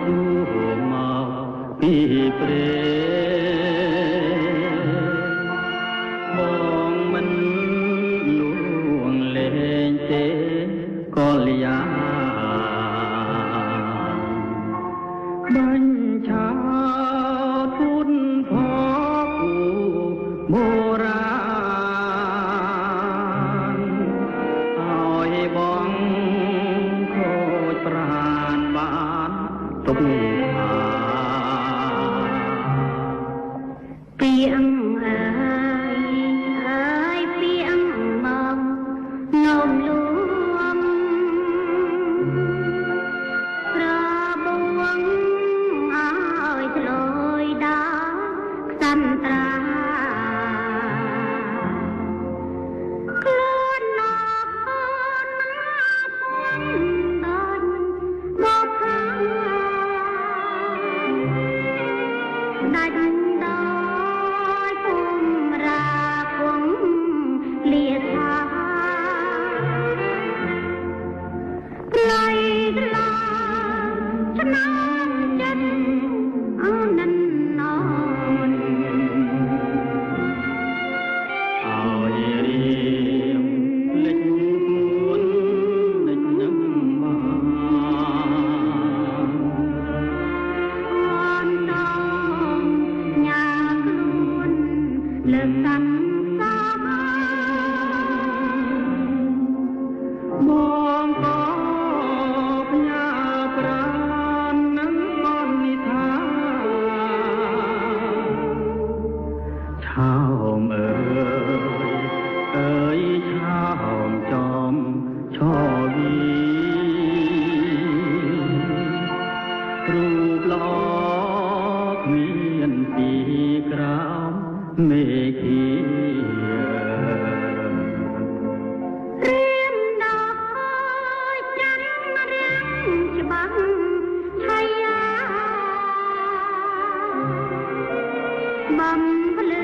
គូមកពីព្រែបងមិនលួងលែងទេកលយាបាញ់ឆោទុនផគូបូរាណឲ្យបងខូចប្រាណបានទុកថាពីអង្គអើយពីអង្គមកនោមលួងប្របងឲ្យធ្លយដល់ខ្សាន់ត្រាខ្លួនណាដល់មកខាងដាច់ដោយភូមិរាគង់លាថាផ្លៃក្លាឆ្នាំចិត្តអនិនននឲ្យរៀមលេចពួនលេចនឹងបានអនតងញ៉ាខ្លួនលើកាន់សាបងក៏ផ្ញើប្រាណនឹងបននិថាឆោមអើយឆោមចំឆោវីរូបល្អគ្មានពីក្រោមមេឃីរៀមដល់ចាំរៀងច្បាស់ឆៃយ៉ាបំភ្លឺ